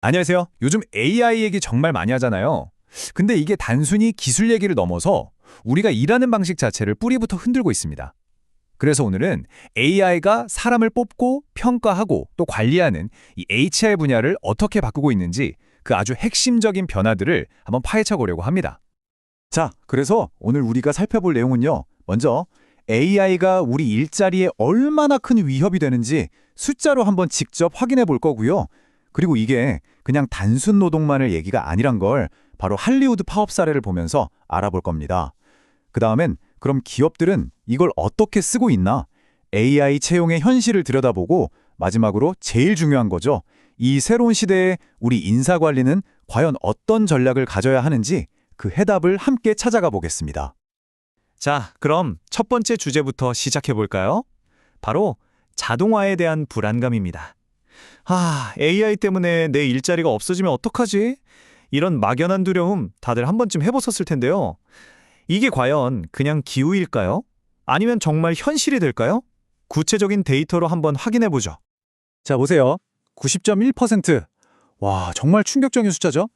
안녕하세요. 요즘 AI 얘기 정말 많이 하잖아요. 근데 이게 단순히 기술 얘기를 넘어서 우리가 일하는 방식 자체를 뿌리부터 흔들고 있습니다. 그래서 오늘은 AI가 사람을 뽑고 평가하고 또 관리하는 이 HR 분야를 어떻게 바꾸고 있는지 그 아주 핵심적인 변화들을 한번 파헤쳐 보려고 합니다. 자, 그래서 오늘 우리가 살펴볼 내용은요. 먼저 AI가 우리 일자리에 얼마나 큰 위협이 되는지 숫자로 한번 직접 확인해 볼 거고요. 그리고 이게 그냥 단순 노동만을 얘기가 아니란 걸 바로 할리우드 파업 사례를 보면서 알아볼 겁니다. 그 다음엔 그럼 기업들은 이걸 어떻게 쓰고 있나? AI 채용의 현실을 들여다보고 마지막으로 제일 중요한 거죠. 이 새로운 시대에 우리 인사관리는 과연 어떤 전략을 가져야 하는지 그 해답을 함께 찾아가 보겠습니다. 자, 그럼 첫 번째 주제부터 시작해 볼까요? 바로 자동화에 대한 불안감입니다. AI 때문에 내 일자리가 없어지면 어떡하지? 이런 막연한 두려움 다들 한 번쯤 해보셨을 텐데요. 이게 과연 그냥 기우일까요? 아니면 정말 현실이 될까요? 구체적인 데이터로 한번 확인해 보죠. 자, 보세요. 90.1%. 와, 정말 충격적인 숫자죠?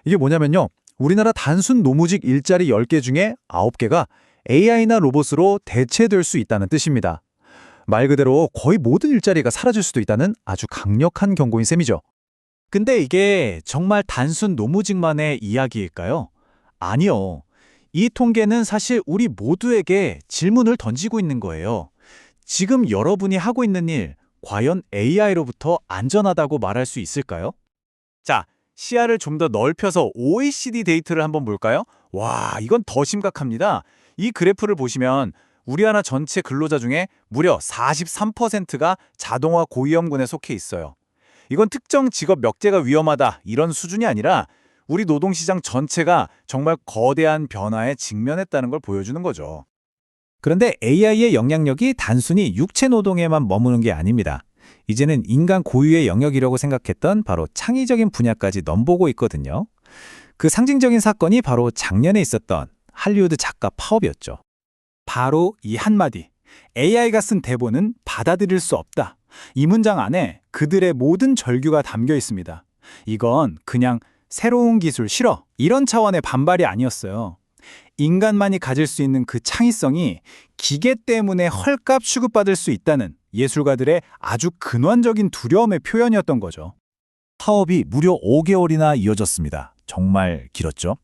이게 뭐냐면요. 우리나라 단순 노무직 일자리 10개 중에 9개가 AI나 로봇으로 대체될 수 있다는 뜻입니다. 말 그대로 거의 모든 일자리가 사라질 수도 있다는 아주 강력한 경고인 셈이죠. 근데 이게 정말 단순 노무직만의 이야기일까요? 아니요. 이 통계는 사실 우리 모두에게 질문을 던지고 있는 거예요. 지금 여러분이 하고 있는 일, 과연 AI로부터 안전하다고 말할 수 있을까요? 자, 시야를 좀 더 넓혀서 OECD 데이터를 한번 볼까요? 와, 이건 더 심각합니다. 이 그래프를 보시면 우리나라 전체 근로자 중에 무려 43%가 자동화 고위험군에 속해 있어요. 이건 특정 직업 몇 개가 위험하다 이런 수준이 아니라 우리 노동시장 전체가 정말 거대한 변화에 직면했다는 걸 보여주는 거죠. 그런데 AI의 영향력이 단순히 육체 노동에만 머무는 게 아닙니다. 이제는 인간 고유의 영역이라고 생각했던 바로 창의적인 분야까지 넘보고 있거든요. 그 상징적인 사건이 바로 작년에 있었던 할리우드 작가 파업이었죠. 바로 이 한마디. AI가 쓴 대본은 받아들일 수 없다. 이 문장 안에 그들의 모든 절규가 담겨 있습니다. 이건 그냥 새로운 기술 싫어. 이런 차원의 반발이 아니었어요. 인간만이 가질 수 있는 그 창의성이 기계 때문에 헐값 취급받을 수 있다는 예술가들의 아주 근원적인 두려움의 표현이었던 거죠. 파업이 무려 5개월이나 이어졌습니다. 정말 길었죠?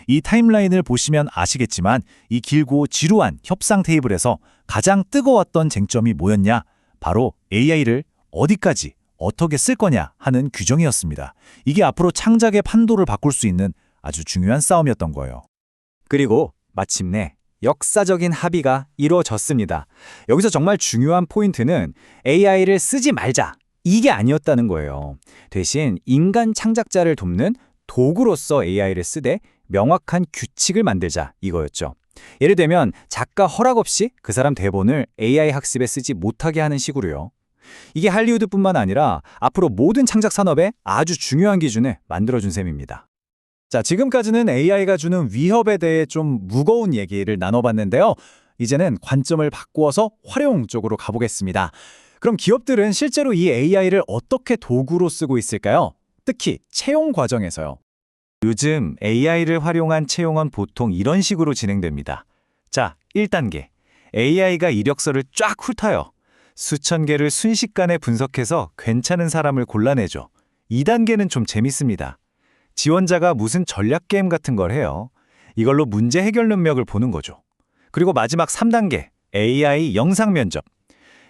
이 타임라인을 보시면 아시겠지만 이 길고 지루한 협상 테이블에서 가장 뜨거웠던 쟁점이 뭐였냐? 바로 AI를 어디까지, 어떻게 쓸 거냐 하는 규정이었습니다. 이게 앞으로 창작의 판도를 바꿀 수 있는 아주 중요한 싸움이었던 거예요. 그리고 마침내 역사적인 합의가 이루어졌습니다. 여기서 정말 중요한 포인트는 AI를 쓰지 말자. 이게 아니었다는 거예요. 대신 인간 창작자를 돕는 도구로서 AI를 쓰되 명확한 규칙을 만들자 이거였죠. 예를 들면 작가 허락 없이 그 사람 대본을 AI 학습에 쓰지 못하게 하는 식으로요. 이게 할리우드뿐만 아니라 앞으로 모든 창작 산업에 아주 중요한 기준을 만들어준 셈입니다. 자, 지금까지는 AI가 주는 위협에 대해 좀 무거운 얘기를 나눠봤는데요. 이제는 관점을 바꾸어서 활용 쪽으로 가보겠습니다. 그럼 기업들은 실제로 이 AI를 어떻게 도구로 쓰고 있을까요? 특히 채용 과정에서요. 요즘 AI를 활용한 채용은 보통 이런 식으로 진행됩니다. 자, 1단계. AI가 이력서를 쫙 훑어요. 수천 개를 순식간에 분석해서 괜찮은 사람을 골라내죠. 2단계는 좀 재밌습니다. 지원자가 무슨 전략 게임 같은 걸 해요. 이걸로 문제 해결 능력을 보는 거죠. 그리고 마지막 3단계, AI 영상 면접.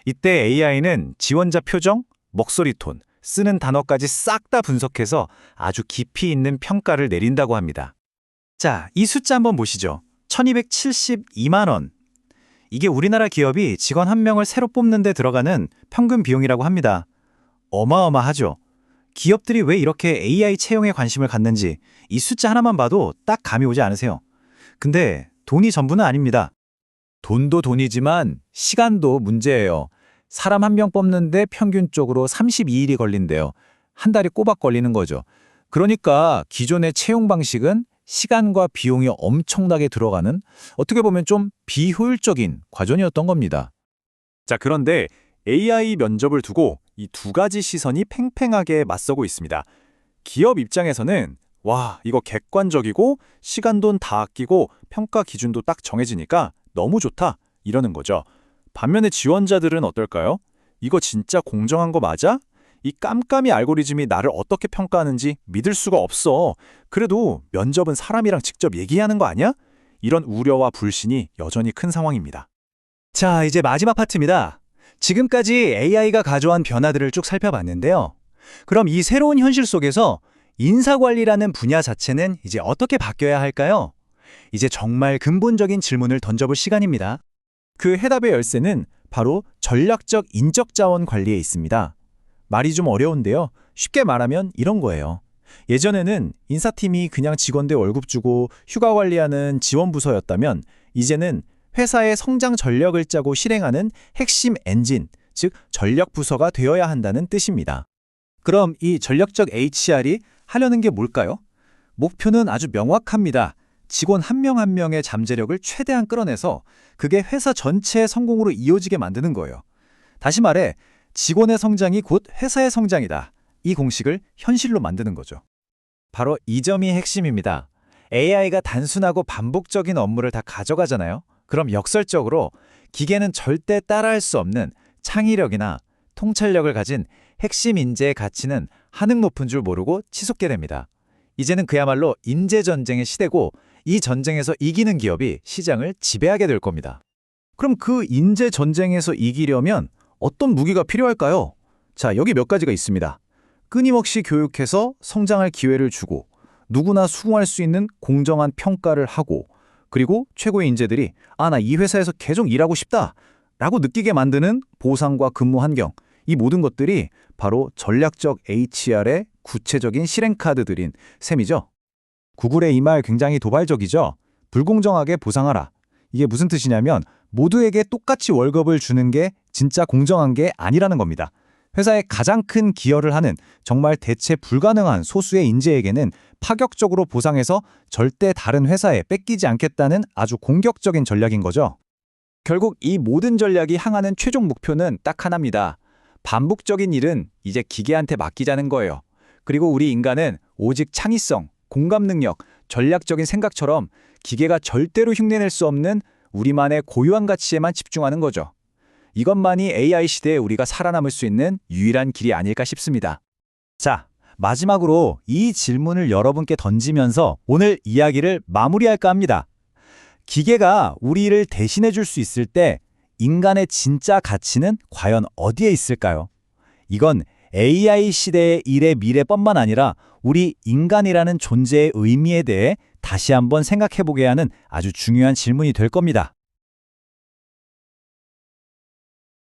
이때 AI는 지원자 표정, 목소리 톤, 쓰는 단어까지 싹 다 분석해서 아주 깊이 있는 평가를 내린다고 합니다. 자, 이 숫자 한번 보시죠. 1272만 원. 이게 우리나라 기업이 직원 한 명을 새로 뽑는 데 들어가는 평균 비용이라고 합니다. 어마어마하죠. 기업들이 왜 이렇게 AI 채용에 관심을 갖는지 이 숫자 하나만 봐도 딱 감이 오지 않으세요? 근데 돈이 전부는 아닙니다. 돈도 돈이지만 시간도 문제예요. 사람 한 명 뽑는데 평균적으로 32일이 걸린대요. 한 달이 꼬박 걸리는 거죠. 그러니까 기존의 채용 방식은 시간과 비용이 엄청나게 들어가는 어떻게 보면 좀 비효율적인 과정이었던 겁니다. 자, 그런데 AI 면접을 두고 이 두 가지 시선이 팽팽하게 맞서고 있습니다. 기업 입장에서는 와, 이거 객관적이고 시간 돈 다 아끼고 평가 기준도 딱 정해지니까 너무 좋다 이러는 거죠. 반면에 지원자들은 어떨까요? 이거 진짜 공정한 거 맞아? 이 깜깜이 알고리즘이 나를 어떻게 평가하는지 믿을 수가 없어. 그래도 면접은 사람이랑 직접 얘기하는 거 아니야? 이런 우려와 불신이 여전히 큰 상황입니다. 자, 이제 마지막 파트입니다. 지금까지 AI가 가져온 변화들을 쭉 살펴봤는데요. 그럼 이 새로운 현실 속에서 인사관리라는 분야 자체는 이제 어떻게 바뀌어야 할까요? 이제 정말 근본적인 질문을 던져볼 시간입니다. 그 해답의 열쇠는 바로 전략적 인적 자원 관리에 있습니다. 말이 좀 어려운데요. 쉽게 말하면 이런 거예요. 예전에는 인사팀이 그냥 직원들 월급 주고 휴가 관리하는 지원부서였다면 이제는 회사의 성장 전략을 짜고 실행하는 핵심 엔진, 즉 전략 부서가 되어야 한다는 뜻입니다. 그럼 이 전략적 HR이 하려는 게 뭘까요? 목표는 아주 명확합니다. 직원 한 명 한 명의 잠재력을 최대한 끌어내서 그게 회사 전체의 성공으로 이어지게 만드는 거예요. 다시 말해 직원의 성장이 곧 회사의 성장이다. 이 공식을 현실로 만드는 거죠. 바로 이 점이 핵심입니다. AI가 단순하고 반복적인 업무를 다 가져가잖아요. 그럼 역설적으로 기계는 절대 따라할 수 없는 창의력이나 통찰력을 가진 핵심 인재의 가치는 한층 높은 줄 모르고 치솟게 됩니다. 이제는 그야말로 인재 전쟁의 시대고 이 전쟁에서 이기는 기업이 시장을 지배하게 될 겁니다. 그럼 그 인재 전쟁에서 이기려면 어떤 무기가 필요할까요? 자, 여기 몇 가지가 있습니다. 끊임없이 교육해서 성장할 기회를 주고 누구나 수긍할 수 있는 공정한 평가를 하고 그리고 최고의 인재들이 나 이 회사에서 계속 일하고 싶다 라고 느끼게 만드는 보상과 근무 환경, 이 모든 것들이 바로 전략적 HR의 구체적인 실행카드들인 셈이죠. 구글의 이 말 굉장히 도발적이죠. 불공정하게 보상하라. 이게 무슨 뜻이냐면 모두에게 똑같이 월급을 주는 게 진짜 공정한 게 아니라는 겁니다. 회사에 가장 큰 기여를 하는 정말 대체 불가능한 소수의 인재에게는 파격적으로 보상해서 절대 다른 회사에 뺏기지 않겠다는 아주 공격적인 전략인 거죠. 결국 이 모든 전략이 향하는 최종 목표는 딱 하나입니다. 반복적인 일은 이제 기계한테 맡기자는 거예요. 그리고 우리 인간은 오직 창의성, 공감 능력, 전략적인 생각처럼 기계가 절대로 흉내낼 수 없는 우리만의 고유한 가치에만 집중하는 거죠. 이것만이 AI 시대에 우리가 살아남을 수 있는 유일한 길이 아닐까 싶습니다. 자, 마지막으로 이 질문을 여러분께 던지면서 오늘 이야기를 마무리할까 합니다. 기계가 우리를 대신해 줄 수 있을 때 인간의 진짜 가치는 과연 어디에 있을까요? 이건 AI 시대의 일의 미래뿐만 아니라 우리 인간이라는 존재의 의미에 대해 다시 한번 생각해보게 하는 아주 중요한 질문이 될 겁니다.